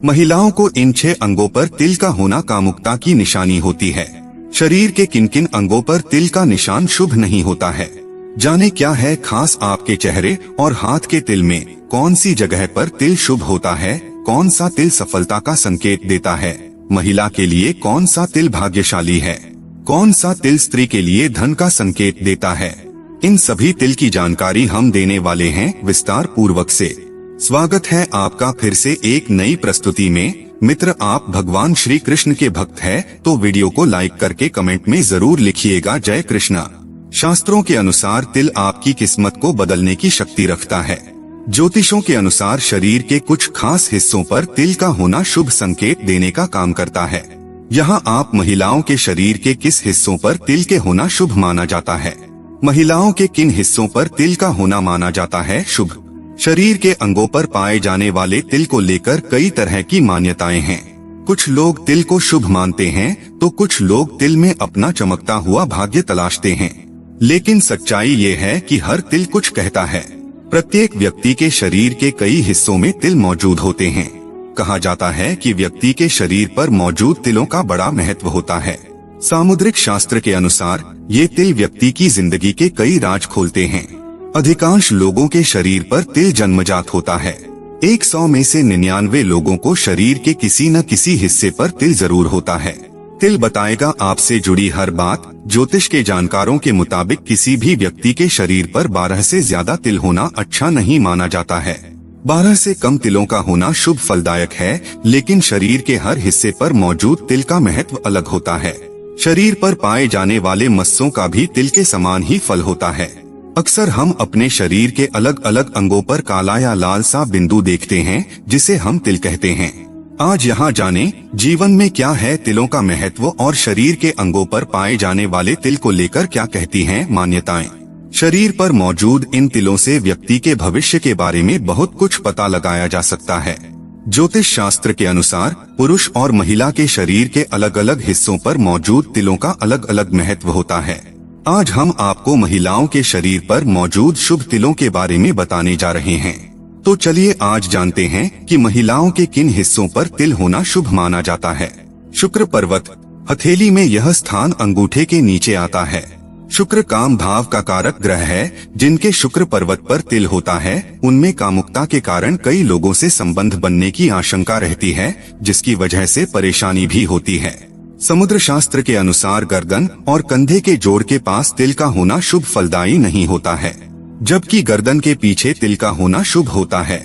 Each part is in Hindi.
महिलाओं को इन 6 अंगों पर तिल का होना कामुकता की निशानी होती है। शरीर के किन किन अंगों पर तिल का निशान शुभ नहीं होता है, जाने क्या है खास आपके चेहरे और हाथ के तिल में कौन सी जगह पर तिल शुभ होता है, कौन सा तिल सफलता का संकेत देता है, महिला के लिए कौन सा तिल भाग्यशाली है, कौन सा तिल स्त्री के लिए धन का संकेत देता है। इन सभी तिल की जानकारी हम देने वाले हैं विस्तार पूर्वक से। स्वागत है आपका फिर से एक नई प्रस्तुति में। मित्र, आप भगवान श्री कृष्ण के भक्त हैं तो वीडियो को लाइक करके कमेंट में जरूर लिखिएगा जय कृष्णा। शास्त्रों के अनुसार तिल आपकी किस्मत को बदलने की शक्ति रखता है। ज्योतिषों के अनुसार शरीर के कुछ खास हिस्सों पर तिल का होना शुभ संकेत देने का काम करता है। यहाँ आप महिलाओं के शरीर के किस हिस्सों पर तिल के होना शुभ माना जाता है, महिलाओं के किन हिस्सों पर तिल का होना माना जाता है शुभ। शरीर के अंगों पर पाए जाने वाले तिल को लेकर कई तरह की मान्यताएं हैं। कुछ लोग तिल को शुभ मानते हैं तो कुछ लोग तिल में अपना चमकता हुआ भाग्य तलाशते हैं। लेकिन सच्चाई ये है कि हर तिल कुछ कहता है। प्रत्येक व्यक्ति के शरीर के कई हिस्सों में तिल मौजूद होते हैं। कहा जाता है कि व्यक्ति के शरीर पर मौजूद तिलों का बड़ा महत्व होता है। सामुद्रिक शास्त्र के अनुसार ये तिल व्यक्ति की जिंदगी के कई राज खोलते हैं। अधिकांश लोगों के शरीर पर तिल जन्मजात होता है। 100 में से 99 लोगों को शरीर के किसी न किसी हिस्से पर तिल जरूर होता है। तिल बताएगा आपसे जुड़ी हर बात। ज्योतिष के जानकारों के मुताबिक किसी भी व्यक्ति के शरीर पर 12 से ज्यादा तिल होना अच्छा नहीं माना जाता है। 12 से कम तिलों का होना शुभ फलदायक है, लेकिन शरीर के हर हिस्से पर मौजूद तिल का महत्व अलग होता है। शरीर पर पाए जाने वाले मस्सों का भी तिल के समान ही फल होता है। अक्सर हम अपने शरीर के अलग अलग अंगों पर काला या लाल सा बिंदु देखते हैं जिसे हम तिल कहते हैं। आज यहाँ जाने जीवन में क्या है तिलों का महत्व और शरीर के अंगों पर पाए जाने वाले तिल को लेकर क्या कहती हैं मान्यताएं। शरीर पर मौजूद इन तिलों से व्यक्ति के भविष्य के बारे में बहुत कुछ पता लगाया जा सकता है। ज्योतिष शास्त्र के अनुसार पुरुष और महिला के शरीर के अलग अलग हिस्सों पर मौजूद तिलों का अलग अलग महत्व होता है। आज हम आपको महिलाओं के शरीर पर मौजूद शुभ तिलों के बारे में बताने जा रहे हैं। तो चलिए आज जानते हैं कि महिलाओं के किन हिस्सों पर तिल होना शुभ माना जाता है। शुक्र पर्वत। हथेली में यह स्थान अंगूठे के नीचे आता है। शुक्र काम भाव का कारक ग्रह है। जिनके शुक्र पर्वत पर तिल होता है उनमें कामुकता के कारण कई लोगों से संबंध बनने की आशंका रहती है, जिसकी वजह से परेशानी भी होती है। समुद्र शास्त्र के अनुसार गर्दन और कंधे के जोड़ के पास तिल का होना शुभ फलदायी नहीं होता है, जबकि गर्दन के पीछे तिल का होना शुभ होता है।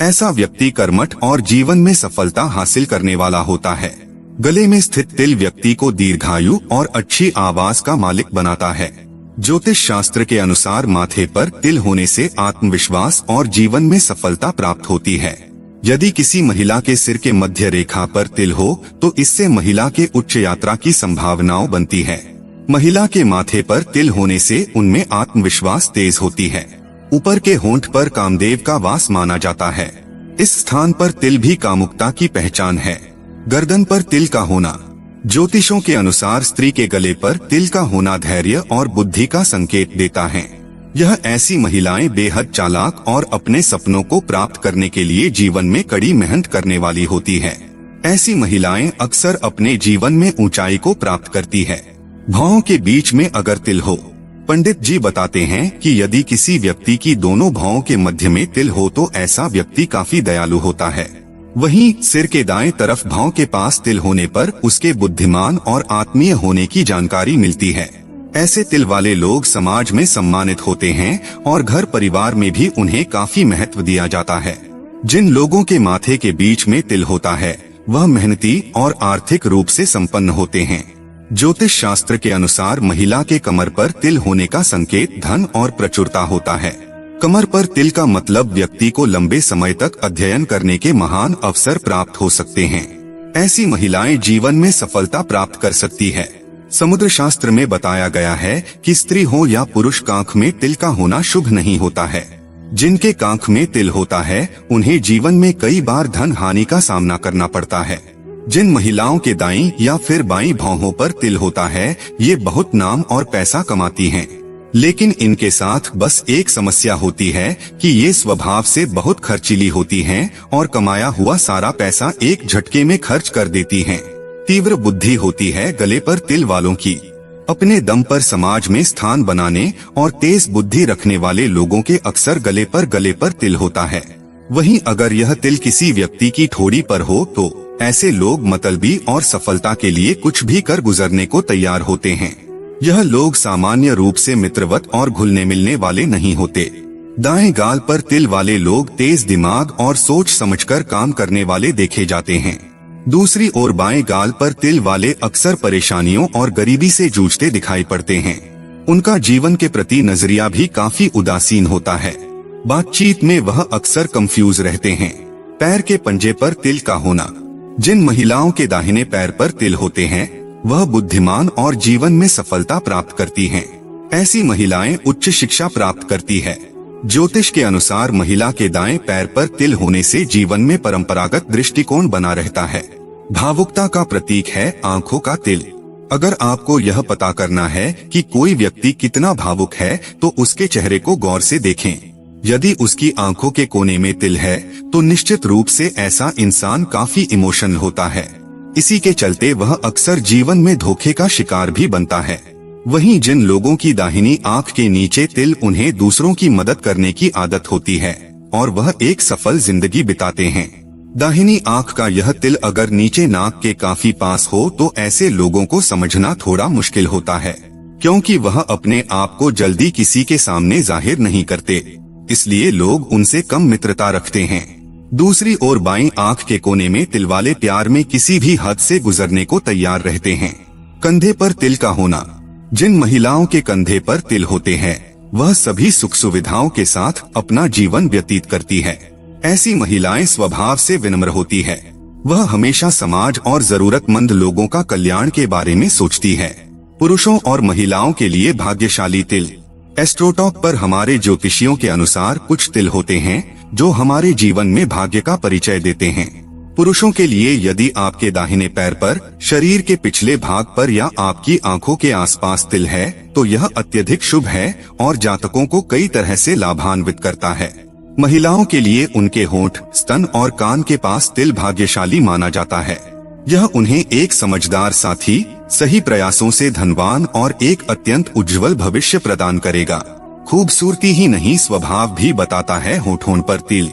ऐसा व्यक्ति कर्मठ और जीवन में सफलता हासिल करने वाला होता है। गले में स्थित तिल व्यक्ति को दीर्घायु और अच्छी आवाज का मालिक बनाता है। ज्योतिष शास्त्र के अनुसार माथे पर तिल होने से आत्मविश्वास और जीवन में सफलता प्राप्त होती है। यदि किसी महिला के सिर के मध्य रेखा पर तिल हो तो इससे महिला के उच्च यात्रा की संभावनाओं बनती है। महिला के माथे पर तिल होने से उनमें आत्मविश्वास तेज होती है। ऊपर के होंठ पर कामदेव का वास माना जाता है। इस स्थान पर तिल भी कामुकता की पहचान है। गर्दन पर तिल का होना। ज्योतिषों के अनुसार स्त्री के गले पर तिल का होना धैर्य और बुद्धि का संकेत देता है। यह ऐसी महिलाएं बेहद चालाक और अपने सपनों को प्राप्त करने के लिए जीवन में कड़ी मेहनत करने वाली होती है। ऐसी महिलाएं अक्सर अपने जीवन में ऊंचाई को प्राप्त करती है। भौहों के बीच में अगर तिल हो। पंडित जी बताते हैं कि यदि किसी व्यक्ति की दोनों भौहों के मध्य में तिल हो तो ऐसा व्यक्ति काफी दयालु होता है। वहीं सिर के दाएं तरफ भौं के पास तिल होने पर उसके बुद्धिमान और आत्मीय होने की जानकारी मिलती है। ऐसे तिल वाले लोग समाज में सम्मानित होते हैं और घर परिवार में भी उन्हें काफी महत्व दिया जाता है। जिन लोगों के माथे के बीच में तिल होता है वह मेहनती और आर्थिक रूप से संपन्न होते हैं। ज्योतिष शास्त्र के अनुसार महिला के कमर पर तिल होने का संकेत धन और प्रचुरता होता है। कमर पर तिल का मतलब व्यक्ति को लंबे समय तक अध्ययन करने के महान अवसर प्राप्त हो सकते हैं। ऐसी महिलाएं जीवन में सफलता प्राप्त कर सकती है। समुद्र शास्त्र में बताया गया है कि स्त्री हो या पुरुष कांख में तिल का होना शुभ नहीं होता है। जिनके कांख में तिल होता है उन्हें जीवन में कई बार धन हानि का सामना करना पड़ता है। जिन महिलाओं के दाईं या फिर बाईं भौहों पर तिल होता है ये बहुत नाम और पैसा कमाती हैं। लेकिन इनके साथ बस एक समस्या होती है कि ये स्वभाव से बहुत खर्चीली होती हैं और कमाया हुआ सारा पैसा एक झटके में खर्च कर देती हैं। तीव्र बुद्धि होती है गले पर तिल वालों की। अपने दम पर समाज में स्थान बनाने और तेज बुद्धि रखने वाले लोगों के अक्सर गले पर तिल होता है। वहीं अगर यह तिल किसी व्यक्ति की ठोड़ी पर हो तो ऐसे लोग मतलबी और सफलता के लिए कुछ भी कर गुजरने को तैयार होते हैं। यह लोग सामान्य रूप से मित्रवत और घुलने मिलने वाले नहीं होते। दाएं गाल पर तिल वाले लोग तेज दिमाग और सोच समझकर काम करने वाले देखे जाते हैं। दूसरी ओर बाएं गाल पर तिल वाले अक्सर परेशानियों और गरीबी से जूझते दिखाई पड़ते हैं। उनका जीवन के प्रति नजरिया भी काफी उदासीन होता है। बातचीत में वह अक्सर कंफ्यूज रहते हैं। पैर के पंजे पर तिल का होना। जिन महिलाओं के दाहिने पैर पर तिल होते हैं वह बुद्धिमान और जीवन में सफलता प्राप्त करती हैं। ऐसी महिलाएं उच्च शिक्षा प्राप्त करती है। ज्योतिष के अनुसार महिला के दाएं पैर पर तिल होने से जीवन में परंपरागत दृष्टिकोण बना रहता है। भावुकता का प्रतीक है आंखों का तिल। अगर आपको यह पता करना है कि कोई व्यक्ति कितना भावुक है तो उसके चेहरे को गौर से देखें। यदि उसकी आंखों के कोने में तिल है तो निश्चित रूप से ऐसा इंसान काफी इमोशनल होता है। इसी के चलते वह अक्सर जीवन में धोखे का शिकार भी बनता है। वहीं जिन लोगों की दाहिनी आंख के नीचे तिल उन्हें दूसरों की मदद करने की आदत होती है और वह एक सफल जिंदगी बिताते हैं। दाहिनी आंख का यह तिल अगर नीचे नाक के काफी पास हो तो ऐसे लोगों को समझना थोड़ा मुश्किल होता है, क्योंकि वह अपने आप को जल्दी किसी के सामने जाहिर नहीं करते, इसलिए लोग उनसे कम मित्रता रखते हैं। दूसरी ओर बाईं आंख के कोने में तिल वाले प्यार में किसी भी हद से गुजरने को तैयार रहते हैं। कंधे पर तिल का होना। जिन महिलाओं के कंधे पर तिल होते हैं वह सभी सुख सुविधाओं के साथ अपना जीवन व्यतीत करती है। ऐसी महिलाएं स्वभाव से विनम्र होती है। वह हमेशा समाज और जरूरतमंद लोगों का कल्याण के बारे में सोचती है। पुरुषों और महिलाओं के लिए भाग्यशाली तिल। एस्ट्रोटॉक पर हमारे ज्योतिषियों के अनुसार कुछ तिल होते हैं जो हमारे जीवन में भाग्य का परिचय देते हैं। पुरुषों के लिए यदि आपके दाहिने पैर पर, शरीर के पिछले भाग पर या आपकी आंखों के आसपास तिल है तो यह अत्यधिक शुभ है और जातकों को कई तरह से लाभान्वित करता है। महिलाओं के लिए उनके होंठ, स्तन और कान के पास तिल भाग्यशाली माना जाता है। यह उन्हें एक समझदार साथी, सही प्रयासों से धनवान और एक अत्यंत उज्जवल भविष्य प्रदान करेगा। खूबसूरती ही नहीं स्वभाव भी बताता है होठों पर तिल।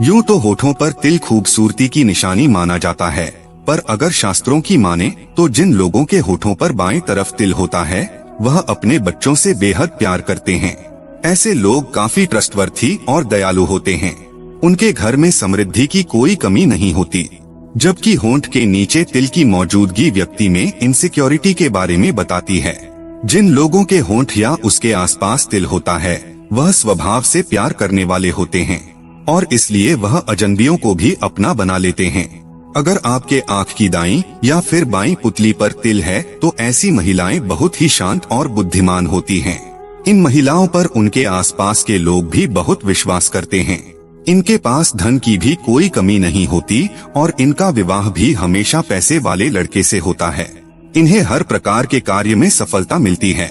यूं तो होठों पर तिल खूबसूरती की निशानी माना जाता है, पर अगर शास्त्रों की माने तो जिन लोगों के होठों पर बाएं तरफ तिल होता है वह अपने बच्चों से बेहद प्यार करते हैं। ऐसे लोग काफी ट्रस्टवर्थी और दयालु होते हैं। उनके घर में समृद्धि की कोई कमी नहीं होती। जबकि होंठ के नीचे तिल की मौजूदगी व्यक्ति में इनसिक्योरिटी के बारे में बताती है। जिन लोगों के होंठ या उसके आसपास तिल होता है वह स्वभाव से प्यार करने वाले होते हैं और इसलिए वह अजनबियों को भी अपना बना लेते हैं। अगर आपके आंख की दाईं या फिर बाईं पुतली पर तिल है तो ऐसी महिलाएं बहुत ही शांत और बुद्धिमान होती हैं। इन महिलाओं पर उनके आसपास के लोग भी बहुत विश्वास करते हैं। इनके पास धन की भी कोई कमी नहीं होती और इनका विवाह भी हमेशा पैसे वाले लड़के से होता है। इन्हें हर प्रकार के कार्य में सफलता मिलती है,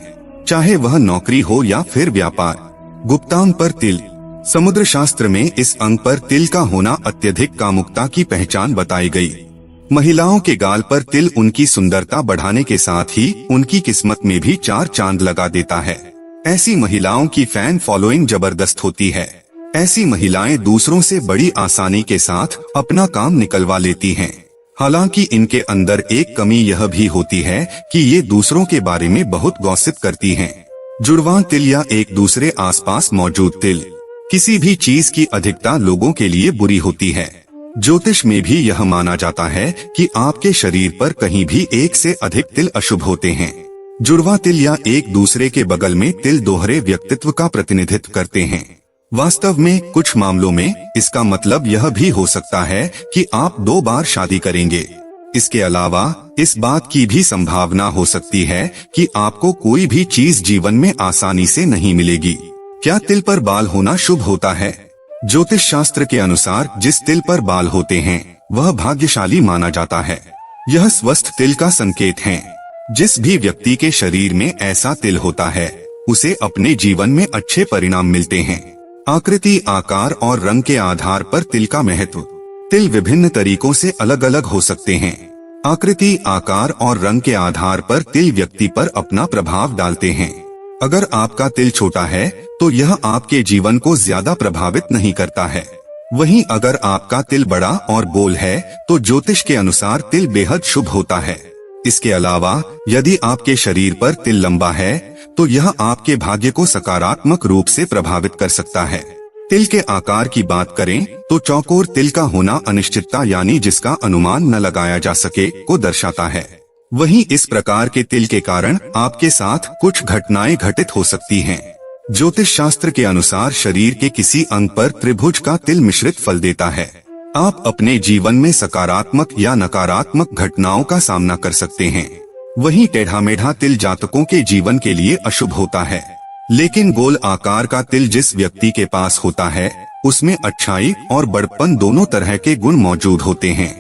चाहे वह नौकरी हो या फिर व्यापार। गुप्तांग पर तिल। समुद्र शास्त्र में इस अंग पर तिल का होना अत्यधिक कामुकता की पहचान बताई गई। महिलाओं के गाल पर तिल उनकी सुंदरता बढ़ाने के साथ ही उनकी किस्मत में भी 4 चांद लगा देता है। ऐसी महिलाओं की फैन फॉलोइंग जबरदस्त होती है। ऐसी महिलाएं दूसरों से बड़ी आसानी के साथ अपना काम निकलवा लेती हैं। हालांकि इनके अंदर एक कमी यह भी होती है कि ये दूसरों के बारे में बहुत गॉसिप करती हैं। जुड़वां तिल या एक दूसरे आसपास मौजूद तिल। किसी भी चीज की अधिकता लोगों के लिए बुरी होती है। ज्योतिष में भी यह माना जाता है कि आपके शरीर पर कहीं भी एक से अधिक तिल अशुभ होते हैं। जुड़वां तिल या एक दूसरे के बगल में तिल दोहरे व्यक्तित्व का प्रतिनिधित्व करते हैं। वास्तव में कुछ मामलों में इसका मतलब यह भी हो सकता है कि आप 2 बार शादी करेंगे। इसके अलावा इस बात की भी संभावना हो सकती है कि आपको कोई भी चीज जीवन में आसानी से नहीं मिलेगी। क्या तिल पर बाल होना शुभ होता है? ज्योतिष शास्त्र के अनुसार जिस तिल पर बाल होते हैं वह भाग्यशाली माना जाता है। यह स्वस्थ तिल का संकेत है। जिस भी व्यक्ति के शरीर में ऐसा तिल होता है उसे अपने जीवन में अच्छे परिणाम मिलते हैं। आकृति, आकार और रंग के आधार पर तिल का महत्व। तिल विभिन्न तरीकों से अलग अलग हो सकते हैं। आकृति, आकार और रंग के आधार पर तिल व्यक्ति पर अपना प्रभाव डालते हैं। अगर आपका तिल छोटा है तो यह आपके जीवन को ज्यादा प्रभावित नहीं करता है। वहीं अगर आपका तिल बड़ा और गोल है तो ज्योतिष के अनुसार तिल बेहद शुभ होता है। इसके अलावा यदि आपके शरीर पर तिल लंबा है तो यह आपके भाग्य को सकारात्मक रूप से प्रभावित कर सकता है। तिल के आकार की बात करें तो चौकोर तिल का होना अनिश्चितता यानी जिसका अनुमान न लगाया जा सके को दर्शाता है। वहीं इस प्रकार के तिल के कारण आपके साथ कुछ घटनाएं घटित हो सकती हैं। ज्योतिष शास्त्र के अनुसार शरीर के किसी अंग पर त्रिभुज का तिल मिश्रित फल देता है। आप अपने जीवन में सकारात्मक या नकारात्मक घटनाओं का सामना कर सकते हैं। वहीं टेढ़ा मेढ़ा तिल जातकों के जीवन के लिए अशुभ होता है, लेकिन गोल आकार का तिल जिस व्यक्ति के पास होता है उसमें अच्छाई और बड़प्पन दोनों तरह के गुण मौजूद होते हैं।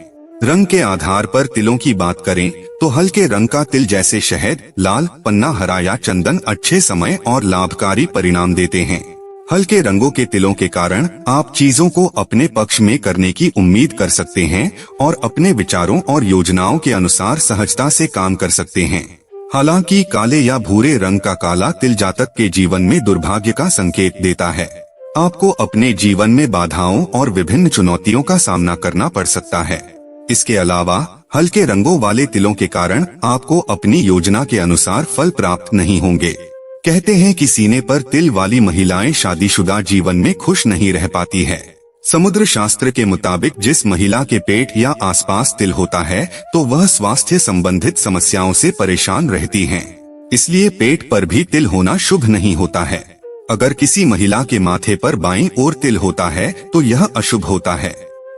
रंग के आधार पर तिलों की बात करें तो हल्के रंग का तिल जैसे शहद, लाल, पन्ना, हरा या चंदन अच्छे समय और लाभकारी परिणाम देते हैं। हल्के रंगों के तिलों के कारण आप चीजों को अपने पक्ष में करने की उम्मीद कर सकते हैं और अपने विचारों और योजनाओं के अनुसार सहजता से काम कर सकते हैं। हालांकि काले या भूरे रंग का काला तिल जातक के जीवन में दुर्भाग्य का संकेत देता है। आपको अपने जीवन में बाधाओं और विभिन्न चुनौतियों का सामना करना पड़ सकता है। इसके अलावा हल्के रंगों वाले तिलों के कारण आपको अपनी योजना के अनुसार फल प्राप्त नहीं होंगे। कहते हैं कि सीने पर तिल वाली महिलाएं शादीशुदा जीवन में खुश नहीं रह पाती है। समुद्र शास्त्र के मुताबिक जिस महिला के पेट या आसपास तिल होता है तो वह स्वास्थ्य संबंधित समस्याओं से परेशान रहती हैं। इसलिए पेट पर भी तिल होना शुभ नहीं होता है। अगर किसी महिला के माथे पर बाईं ओर तिल होता है तो यह अशुभ होता है।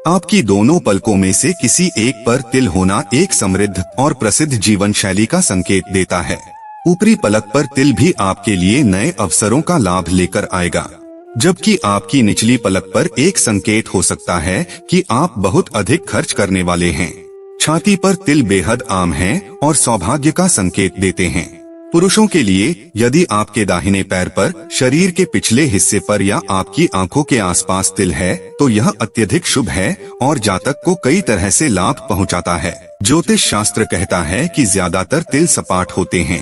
आपकी दोनों पलकों में से किसी एक पर तिल होना एक समृद्ध और प्रसिद्ध जीवन शैली का संकेत देता है। ऊपरी पलक पर तिल भी आपके लिए नए अवसरों का लाभ लेकर आएगा, जबकि आपकी निचली पलक पर एक संकेत हो सकता है कि आप बहुत अधिक खर्च करने वाले हैं। छाती पर तिल बेहद आम है और सौभाग्य का संकेत देते हैं। पुरुषों के लिए यदि आपके दाहिने पैर पर, शरीर के पिछले हिस्से पर या आपकी आंखों के आसपास तिल है तो यह अत्यधिक शुभ है और जातक को कई तरह से लाभ पहुंचाता है। ज्योतिष शास्त्र कहता है कि ज्यादातर तिल सपाट होते हैं,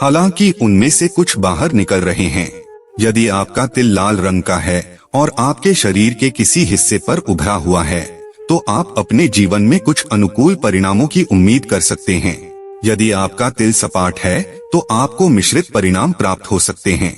हालांकि उनमें से कुछ बाहर निकल रहे हैं। यदि आपका तिल लाल रंग का है और आपके शरीर के किसी हिस्से पर उभरा हुआ है तो आप अपने जीवन में कुछ अनुकूल परिणामों की उम्मीद कर सकते हैं। यदि आपका तिल सपाट है तो आपको मिश्रित परिणाम प्राप्त हो सकते हैं।